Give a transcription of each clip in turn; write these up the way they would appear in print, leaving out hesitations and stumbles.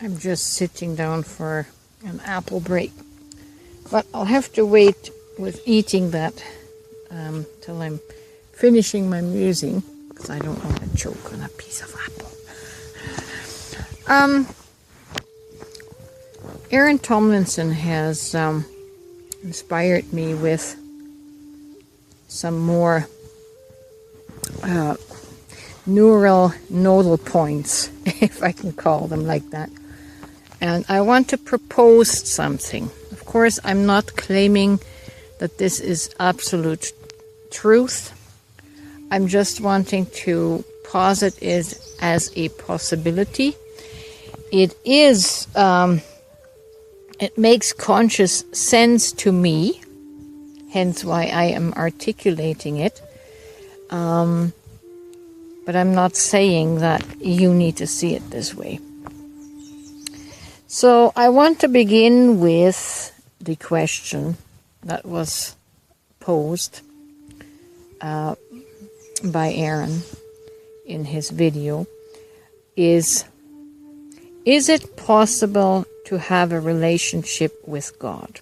I'm just sitting down for an apple break. But I'll have to wait with eating that till I'm finishing my musing, because I don't want to choke on a piece of apple. Aaron Tomlinson has inspired me with some more neural nodal points, if I can call them like that. And I want to propose something. Of course, I'm not claiming that this is absolute truth. I'm just wanting to posit it as a possibility. It is, it makes conscious sense to me, hence why I am articulating it. But I'm not saying that you need to see it this way. So I want to begin with the question that was posed by Aaron in his video. Is it possible to have a relationship with God?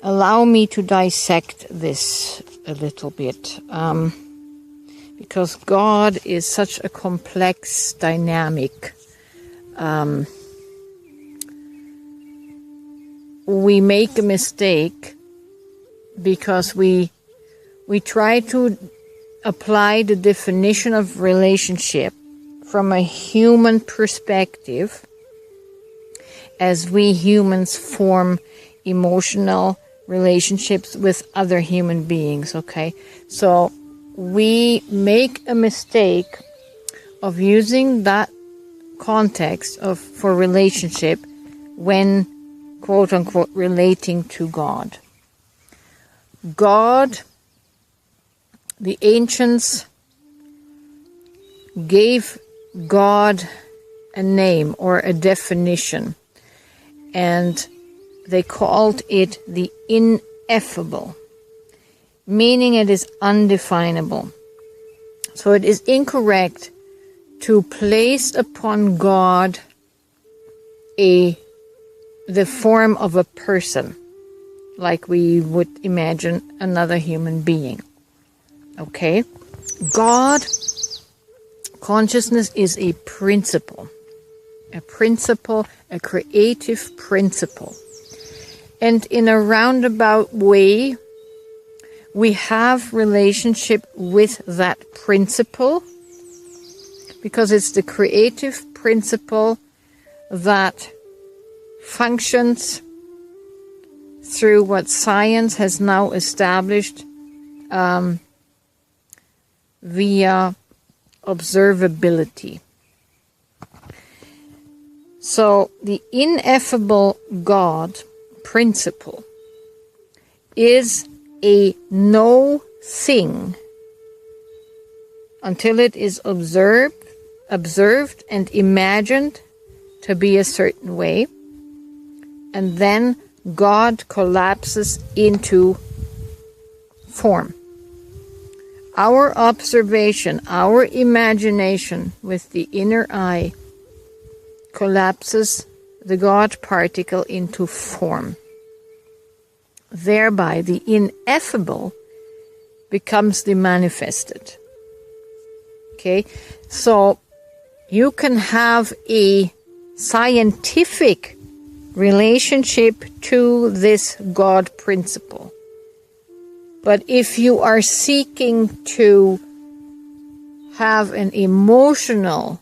Allow me to dissect this a little bit, because God is such a complex dynamic. We make a mistake because we try to apply the definition of relationship from a human perspective, as we humans form emotional relationships with other human beings, okay? So we make a mistake of using that context for relationship when, quote unquote, relating to God. God, the ancients gave God a name or a definition, and they called it the Ineffable, meaning it is undefinable. So it is incorrect to place upon God the form of a person, like we would imagine another human being. Okay? God, consciousness is a principle, a creative principle. And in a roundabout way, we have relationship with that principle, because it's the creative principle that functions through what science has now established via observability. So the ineffable God principle is a no thing until it is observed and imagined to be a certain way, and then God collapses into form. Our observation, our imagination with the inner eye collapses the God particle into form. Thereby, the ineffable becomes the manifested. Okay, so you can have a scientific relationship to this God principle. But if you are seeking to have an emotional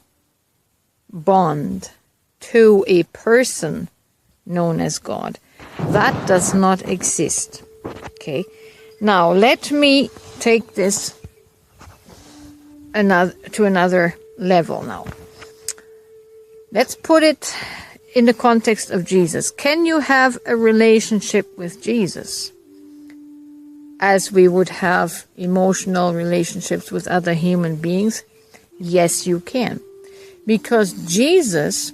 bond to a person known as God, that does not exist. Okay. Now let me take this to another level now. Let's put it in the context of Jesus. Can you have a relationship with Jesus as we would have emotional relationships with other human beings? Yes, you can. Because Jesus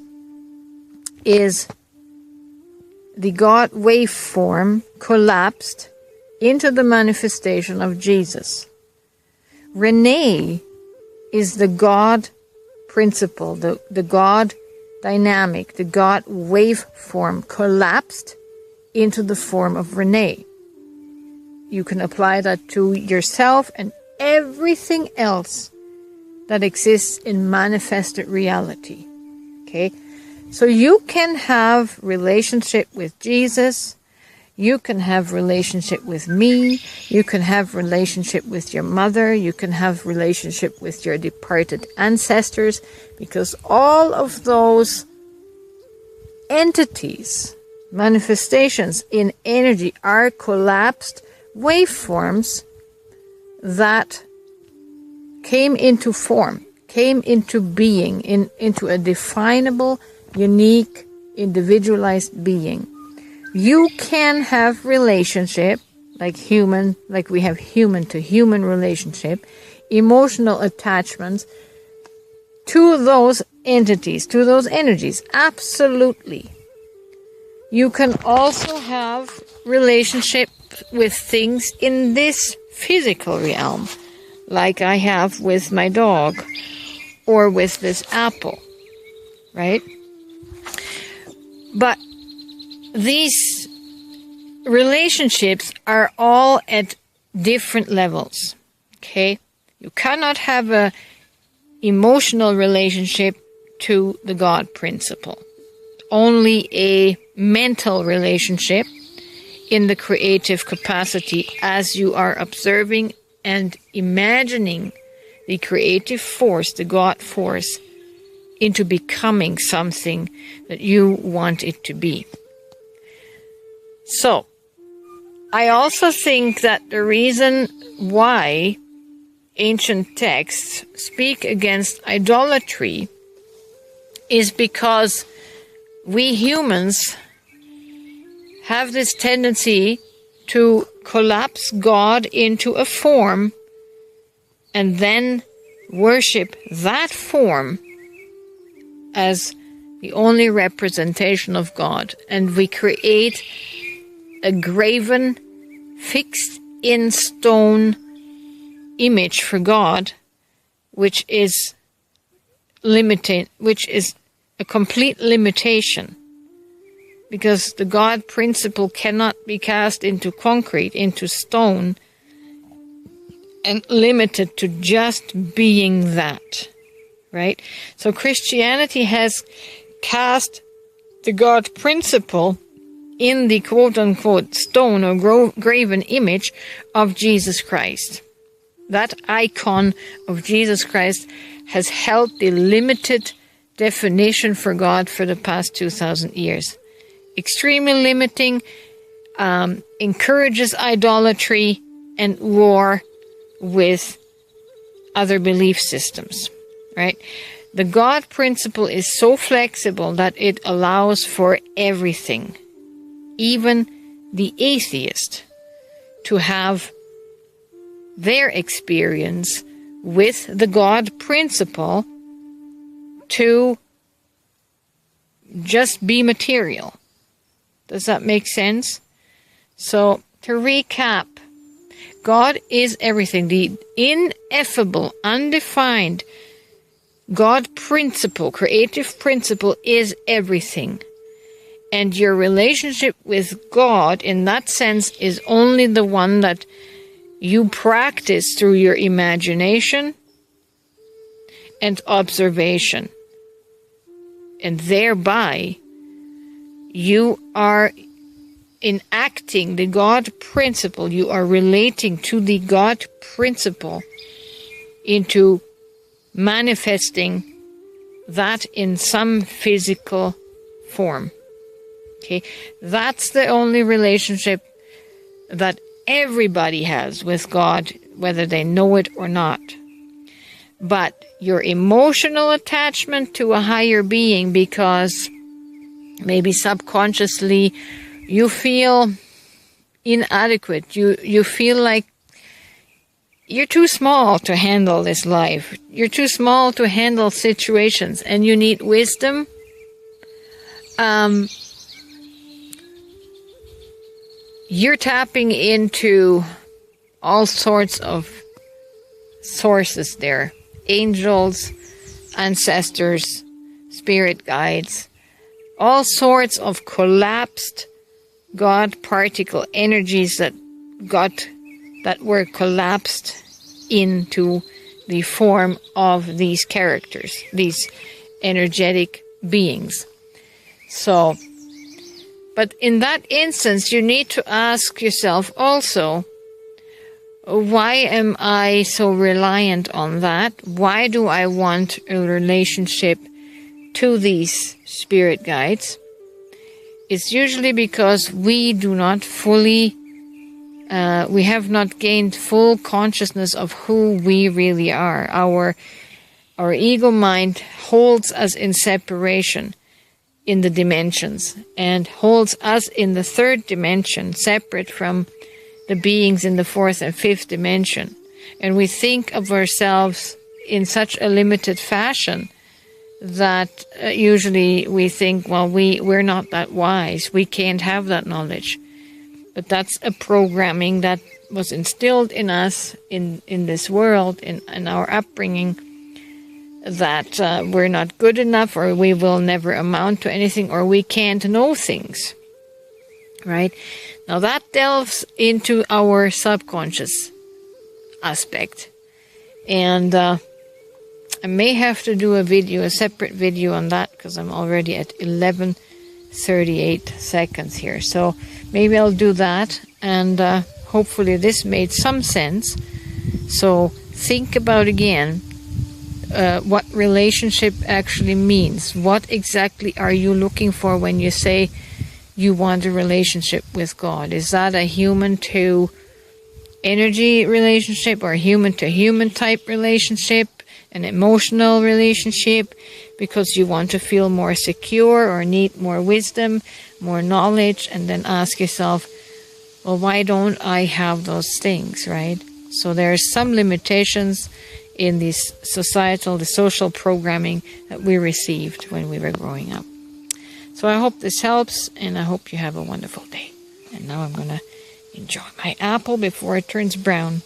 is the God waveform collapsed into the manifestation of Jesus. Renee is the God principle, the God dynamic, the God waveform, collapsed into the form of Renee. You can apply that to yourself and everything else that exists in manifested reality. Okay? So you can have relationship with Jesus, you can have relationship with me, you can have relationship with your mother, you can have relationship with your departed ancestors, because all of those entities, manifestations in energy, are collapsed waveforms that came into form, came into being, into a definable, unique, individualized being. You can have relationship, like we have human to human relationship, emotional attachments to those entities, to those energies. Absolutely. You can also have relationship with things in this physical realm, like I have with my dog or with this apple, right? But these relationships are all at different levels, okay? You cannot have a emotional relationship to the God principle. Only a mental relationship in the creative capacity as you are observing and imagining the creative force, the God force, into becoming something that you want it to be. So, I also think that the reason why ancient texts speak against idolatry is because we humans have this tendency to collapse God into a form and then worship that form as the only representation of God. And we create a graven, fixed in stone image for God, which is a complete limitation, because the God principle cannot be cast into concrete, into stone, and limited to just being that, right? So Christianity has cast the God principle in the quote-unquote stone or graven image of Jesus Christ. That icon of Jesus Christ has held the limited definition for God for the past 2,000 years. Extremely limiting, encourages idolatry and war with other belief systems, right? The God principle is so flexible that it allows for everything, even the atheist, to have their experience with the God principle to just be material. Does that make sense? So, to recap, God is everything. The ineffable, undefined God principle, creative principle, is everything. And your relationship with God, in that sense, is only the one that you practice through your imagination and observation. And thereby, you are enacting the God principle. You are relating to the God principle into manifesting that in some physical form. Okay, that's the only relationship that everybody has with God, whether they know it or not. But your emotional attachment to a higher being, because maybe subconsciously you feel inadequate, you feel like you're too small to handle this life, you're too small to handle situations, and you need wisdom. You're tapping into all sorts of sources there. Angels, ancestors, spirit guides, all sorts of collapsed God particle energies that were collapsed into the form of these characters, these energetic beings. So, but in that instance, you need to ask yourself also, why am I so reliant on that? Why do I want a relationship to these spirit guides? It's usually because we do not fully, we have not gained full consciousness of who we really are. Our ego mind holds us in separation in the dimensions and holds us in the third dimension, separate from the beings in the fourth and fifth dimension. And we think of ourselves in such a limited fashion that usually we think, well, we're not that wise. We can't have that knowledge. But that's a programming that was instilled in us in this world, in our upbringing, that we're not good enough, or we will never amount to anything, or we can't know things. Right? Now that delves into our subconscious aspect. And I may have to do a separate video on that, because I'm already at 11:38 seconds here. So maybe I'll do that, and hopefully this made some sense. So think about again what relationship actually means. What exactly are you looking for when you say you want a relationship with God? Is that a human to energy relationship, or a human to human type relationship, an emotional relationship because you want to feel more secure or need more wisdom, more knowledge? And then ask yourself, well, why don't I have those things, right? So there are some limitations in the social programming that we received when we were growing up. So I hope this helps, and I hope you have a wonderful day. And now I'm going to enjoy my apple before it turns brown.